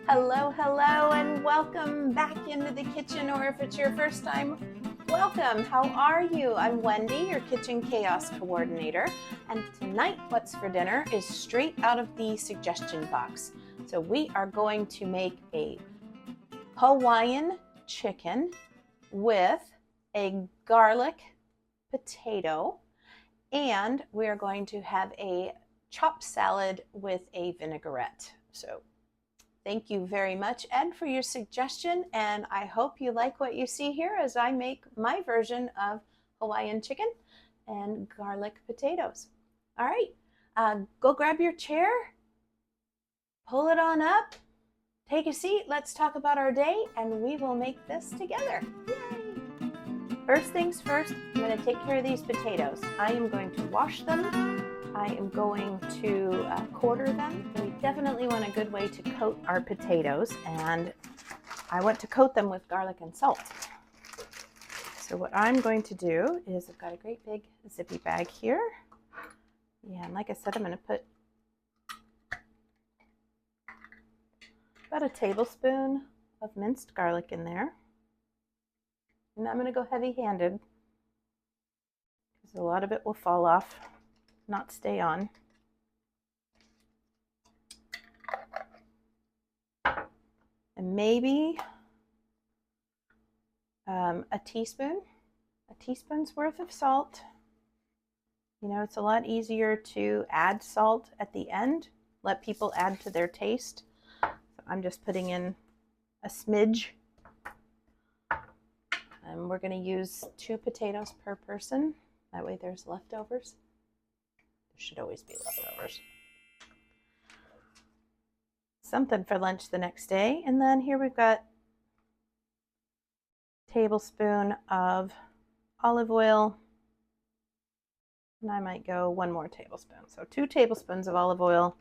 Hello, hello, and welcome back into the kitchen, or if it's your first time, welcome. How are you? I'm Wendy, your kitchen chaos coordinator, and tonight what's for dinner is straight out of the suggestion box. So we are going to make a Hawaiian chicken with a garlic potato, and we are going to have a chopped salad with a vinaigrette. So thank you very much, Ed, for your suggestion, and I hope you like what you see here as I make my version of Hawaiian chicken and garlic potatoes. All right, go grab your chair, pull it on up, take a seat, let's talk about our day, and we will make this together. Yay! First things first, I'm going to take care of these potatoes. I am going to wash them. I am going to quarter them. We definitely want a good way to coat our potatoes, and I want to coat them with garlic and salt. So what I'm going to do is, I've got a great big zippy bag here. Yeah, and like I said, I'm going to put about a tablespoon of minced garlic in there. And I'm going to go heavy-handed because a lot of it will fall off, not stay on. And maybe a teaspoon's worth of salt. You know, it's a lot easier to add salt at the end, let people add to their taste. So I'm just putting in a smidge. And we're going to use 2 potatoes per person. That way there's leftovers. There should always be leftovers. Something for lunch the next day. And then here we've got a tablespoon of olive oil. And I might go 1 more tablespoon. So 2 tablespoons of olive oil,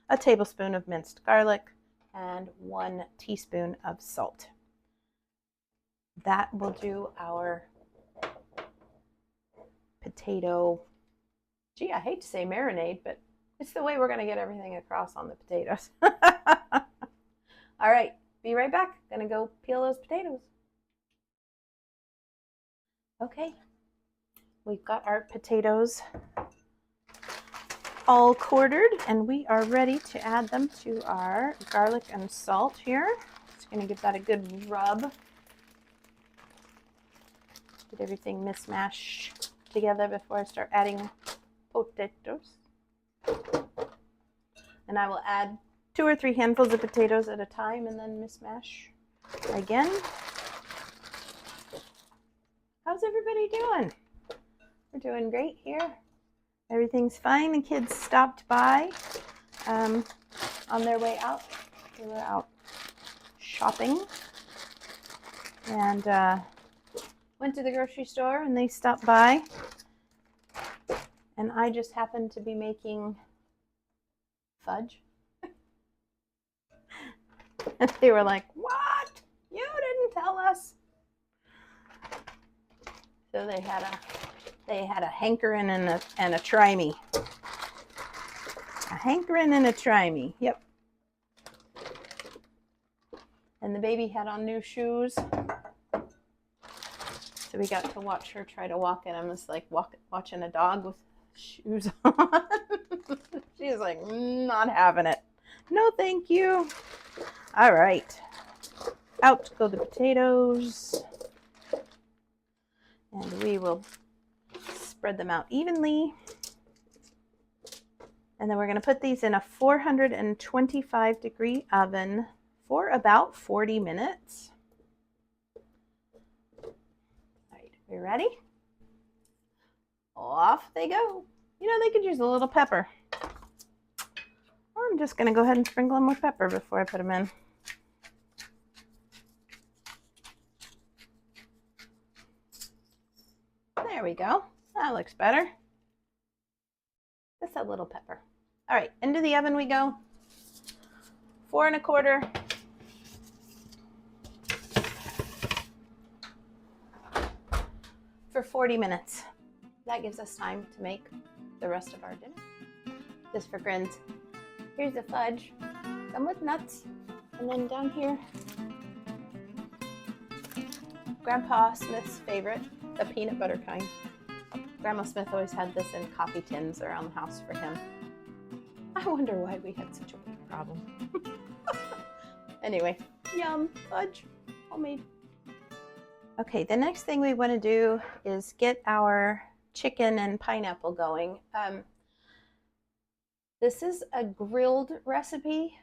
a tablespoon of minced garlic, and 1 teaspoon of salt. That will do our potato. Gee, I hate to say marinade, but it's the way we're going to get everything across on the potatoes. All right, be right back. Gonna go peel those potatoes. Okay, we've got our potatoes all quartered, and we are ready to add them to our garlic and salt here. Just gonna give that a good rub. Get everything mismatched together before I start adding potatoes. And I will add 2 or 3 handfuls of potatoes at a time and then mismash again. How's everybody doing? We're doing great here. Everything's fine. The kids stopped by on their way out. They were out shopping and went to the grocery store, and they stopped by. And I just happened to be making fudge. And they were like, "What? You didn't tell us." So they had a hankering and a try me. A hankering and a try me. Yep. And the baby had on new shoes. So we got to watch her try to walk in them. It's like watching a dog with shoes on. She's like, not having it. No, thank you. All right. Out go the potatoes. And we will spread them out evenly. And then we're going to put these in a 425-degree oven for about 40 minutes. All right, we ready? Off they go. You know, they could use a little pepper. I'm just going to go ahead and sprinkle them with pepper before I put them in. There we go. That looks better. Just a little pepper. All right, into the oven we go. 4 1/4. For 40 minutes. That gives us time to make the rest of our dinner. Just for grins. Here's the fudge. Some with nuts, And then down here, Grandpa Smith's favorite, the peanut butter kind. Grandma Smith always had this in coffee tins around the house for him. I wonder why we had such a big problem. Anyway, yum, fudge, homemade. Okay, the next thing we want to do is get our chicken and pineapple going. This is a grilled recipe,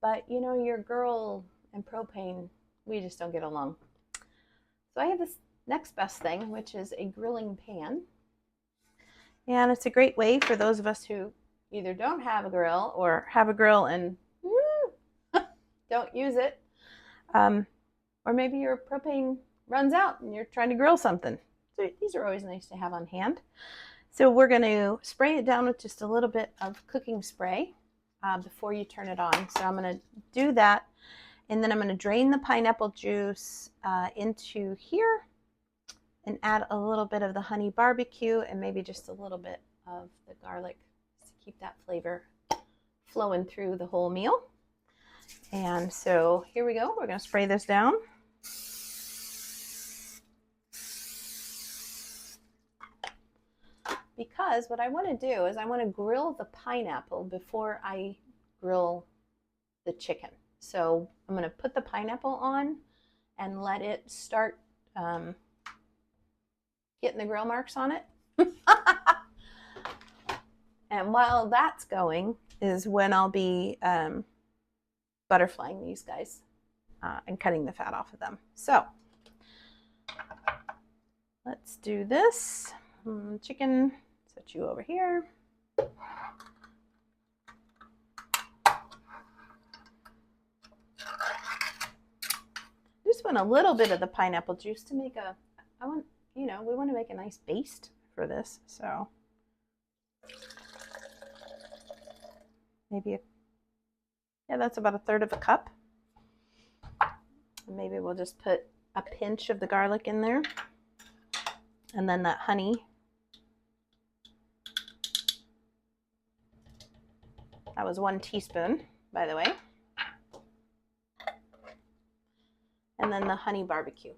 but you know, your girl and propane, we just don't get along. So I have this next best thing, which is a grilling pan. And it's a great way for those of us who either don't have a grill or have a grill and don't use it. Or maybe your propane runs out and you're trying to grill something. So these are always nice to have on hand. So we're going to spray it down with just a little bit of cooking spray before you turn it on. So I'm going to do that. And then I'm going to drain the pineapple juice into here and add a little bit of the honey barbecue and maybe just a little bit of the garlic to keep that flavor flowing through the whole meal. And so here we go. We're going to spray this down. Because what I want to do is I want to grill the pineapple before I grill the chicken. So I'm going to put the pineapple on and let it start getting the grill marks on it. And while that's going is when I'll be butterflying these guys and cutting the fat off of them. So let's do this. Chicken, set you over here. Just want a little bit of the pineapple juice to make we want to make a nice baste for this. So maybe that's about 1/3 of a cup. And maybe we'll just put a pinch of the garlic in there. And then that honey. That was 1 teaspoon, by the way. And then the honey barbecue.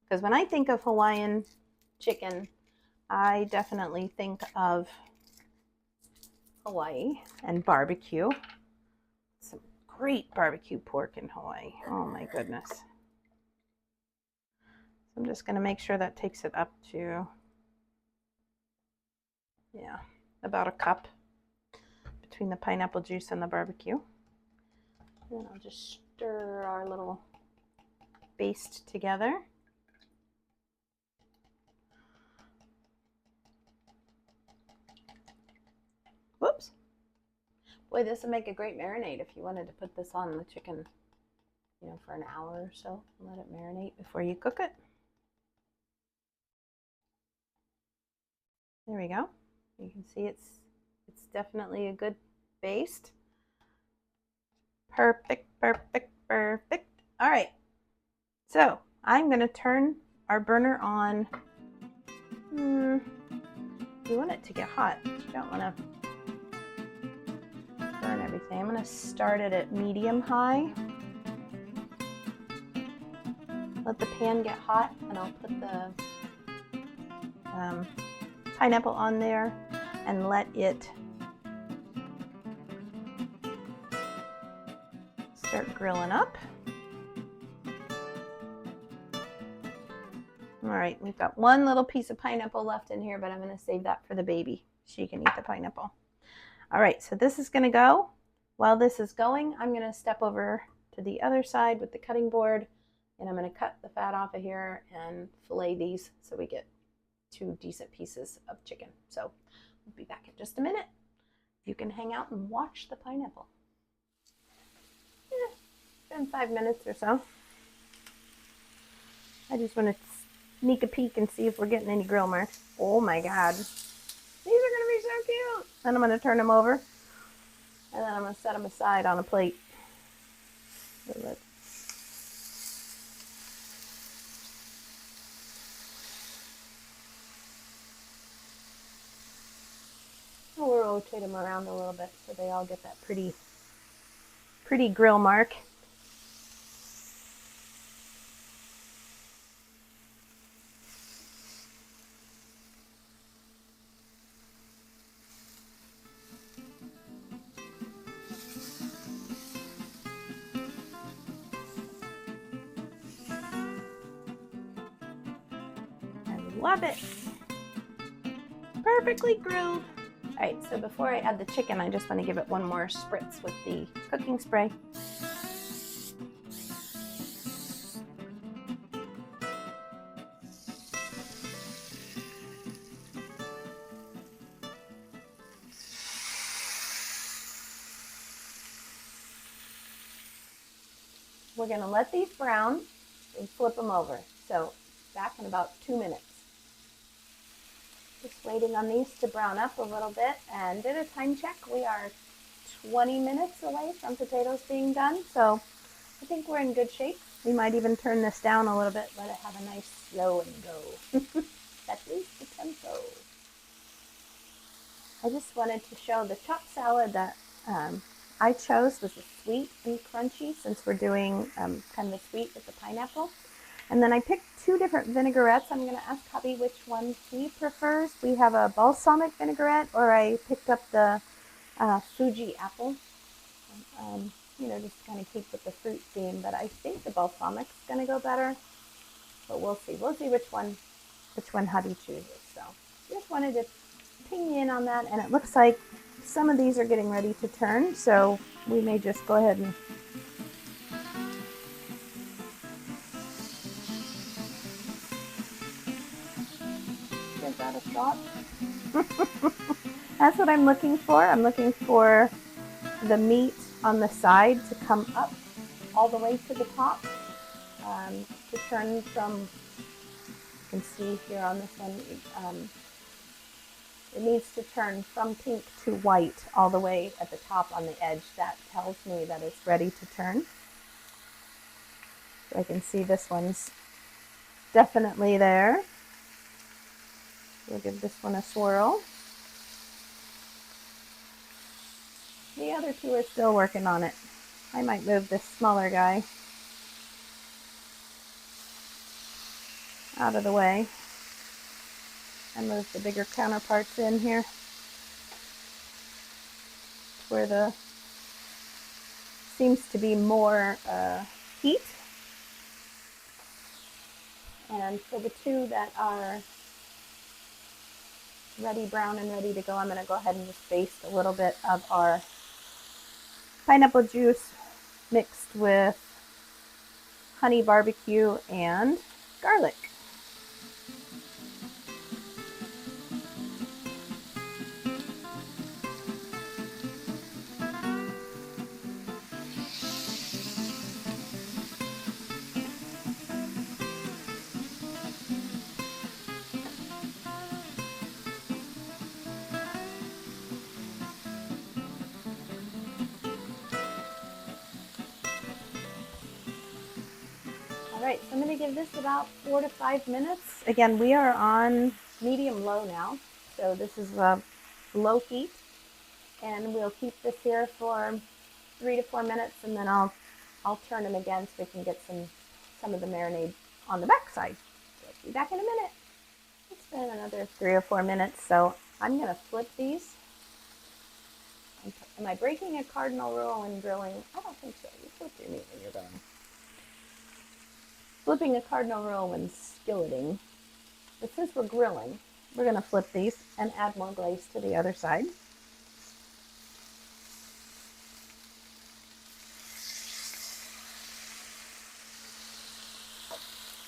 Because when I think of Hawaiian chicken, I definitely think of Hawaii and barbecue. Some great barbecue pork in Hawaii. Oh my goodness. So I'm just going to make sure that takes it up to, about a cup between the pineapple juice and the barbecue. And I'll just stir our little baste together. Whoops. Boy, this would make a great marinade if you wanted to put this on the chicken, for an hour or so. Let it marinate before you cook it. There we go. You can see it's definitely a good baste. Perfect, perfect, perfect. All right. So I'm going to turn our burner on. You want it to get hot. You don't want to burn everything. I'm going to start it at medium high. Let the pan get hot, and I'll put the pineapple on there and let it start grilling up. All right, we've got 1 little piece of pineapple left in here, but I'm going to save that for the baby. She can eat the pineapple. All right, so this is going to go. While this is going, I'm going to step over to the other side with the cutting board, and I'm going to cut the fat off of here and fillet these so we get 2 decent pieces of chicken. So we'll be back in just a minute. You can hang out and watch the pineapple. Been 5 minutes or so. I just want to sneak a peek and see if we're getting any grill marks. Oh my God. These are going to be so cute. Then I'm going to turn them over. And then I'm going to set them aside on a plate. So we'll rotate them around a little bit so they all get that pretty pretty grill mark. I love it. Perfectly grilled. All right, so before I add the chicken, I just want to give it one more spritz with the cooking spray. We're going to let these brown and flip them over. So back in about 2 minutes. Just waiting on these to brown up a little bit, and did a time check. We are 20 minutes away from potatoes being done, so I think we're in good shape. We might even turn this down a little bit, let it have a nice slow and go. That is the tempo. I just wanted to show the chopped salad that I chose was a sweet and crunchy, since we're doing kind of a sweet with the pineapple. And then I picked 2 different vinaigrettes. I'm going to ask hubby which one he prefers. We have a balsamic vinaigrette, or I picked up the Fuji apple. You know, just kind of keep with the fruit theme. But I think the balsamic's going to go better. But we'll see. We'll see which one hubby chooses. So just wanted to ping you in on that. And it looks like some of these are getting ready to turn. So we may just go ahead and give that a shot. That's what I'm looking for. I'm looking for the meat on the side to come up all the way to the top, to turn from, you can see here on this one, it needs to turn from pink to white all the way at the top on the edge. That tells me that it's ready to turn. So I can see this one's definitely there. We'll give this one a swirl. The other 2 are still working on it. I might move this smaller guy out of the way and move the bigger counterparts in here, where the seems to be more heat. And for the 2 that are ready brown and ready to go, I'm going to go ahead and just baste a little bit of our pineapple juice mixed with honey barbecue and garlic. Alright, so I'm going to give this about 4 to 5 minutes. Again, we are on medium-low now, so this is low heat, and we'll keep this here for 3 to 4 minutes, and then I'll turn them again so we can get some of the marinade on the back side. So I'll be back in a minute. It's been another 3 or 4 minutes, so I'm going to flip these. Am I breaking a cardinal rule when grilling? I don't think so. You flip your meat when you're grilling. Flipping a cardinal rule when skilleting. But since we're grilling, we're going to flip these and add more glaze to the other side.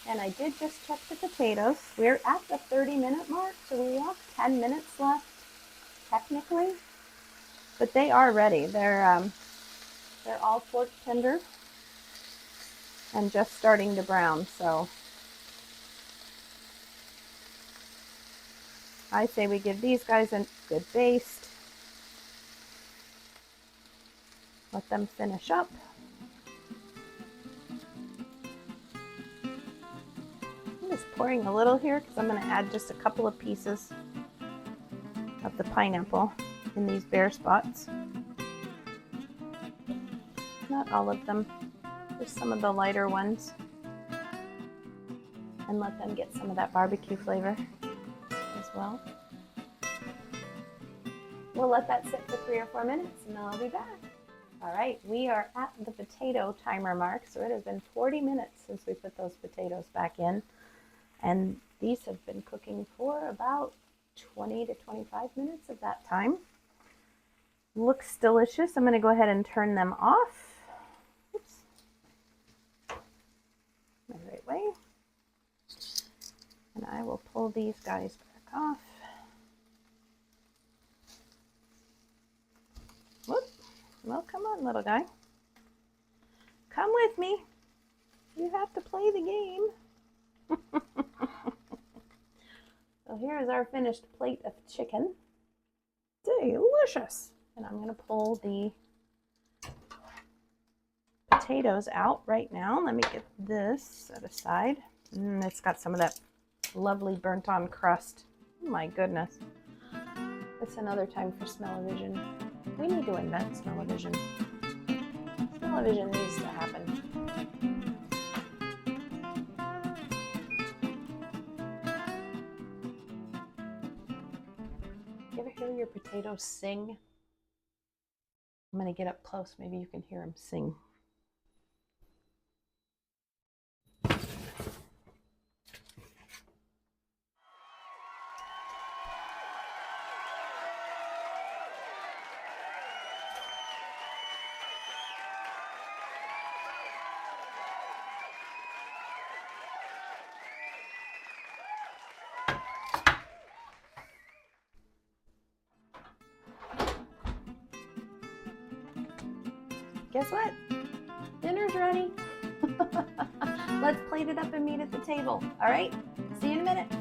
And I did just check the potatoes. We're at the 30-minute mark, so we have 10 minutes left, technically. But they are ready. They're all fork tender and just starting to brown, so I say we give these guys a good baste. Let them finish up. I'm just pouring a little here because I'm going to add just a couple of pieces of the pineapple in these bare spots. not all of them, just some of the lighter ones, and let them get some of that barbecue flavor as well. We'll let that sit for 3 or 4 minutes and then I'll be back. All right, we are at the potato timer mark, so it has been 40 minutes since we put those potatoes back in, and these have been cooking for about 20 to 25 minutes of that time. Looks delicious. I'm going to go ahead and turn them off. Oops. The right way. And I will pull these guys back off. Whoop. Well, come on, little guy. Come with me. You have to play the game. So here is our finished plate of chicken. Delicious. And I'm going to pull the potatoes out right now. Let me get this set aside. It's got some of that lovely burnt on crust. Oh my goodness. It's another time for smell-o-vision. We need to invent smell-o-vision. Smell-o-vision needs to happen. You ever hear your potatoes sing? I'm going to get up close. Maybe you can hear them sing. Guess what? Dinner's ready. Let's plate it up and meet at the table. All right? See you in a minute.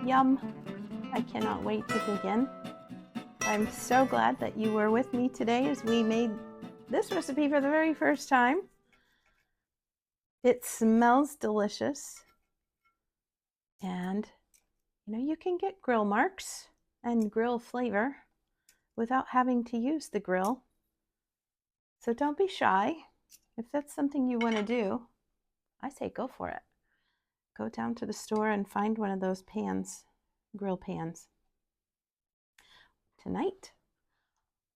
Yum. I cannot wait to begin. I'm so glad that you were with me today as we made this recipe for the very first time. It smells delicious. And you know, you can get grill marks and grill flavor without having to use the grill. So don't be shy. If that's something you want to do, I say go for it. Go down to the store and find one of those pans, grill pans. Tonight,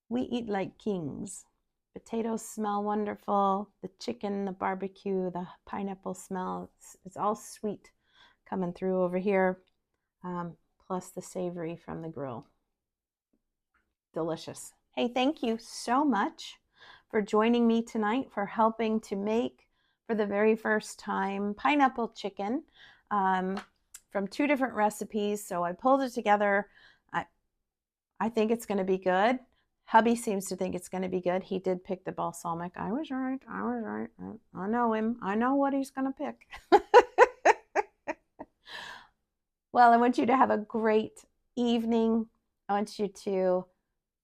we eat like kings. Potatoes smell wonderful. The chicken, the barbecue, the pineapple smell, it's all sweet coming through over here, plus the savory from the grill. Delicious. Hey, thank you so much for joining me tonight, for helping to make, for the very first time, pineapple chicken from 2 different recipes. So I pulled it together. I think it's going to be good. Hubby seems to think it's going to be good. He did pick the balsamic. I was right. I know him. I know what he's going to pick. Well, I want you to have a great evening. I want you to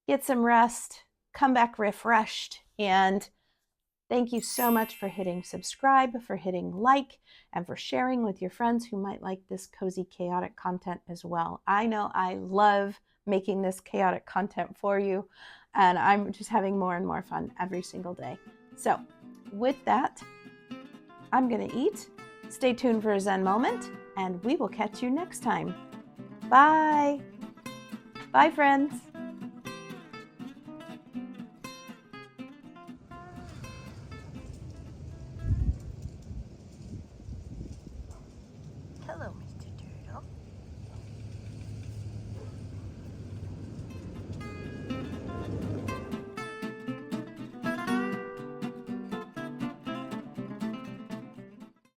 get some rest, come back refreshed, and thank you so much for hitting subscribe, for hitting like, and for sharing with your friends who might like this cozy, chaotic content as well. I know I love making this chaotic content for you, and I'm just having more and more fun every single day. So with that, I'm going to eat. Stay tuned for a Zen moment, and we will catch you next time. Bye. Bye, friends.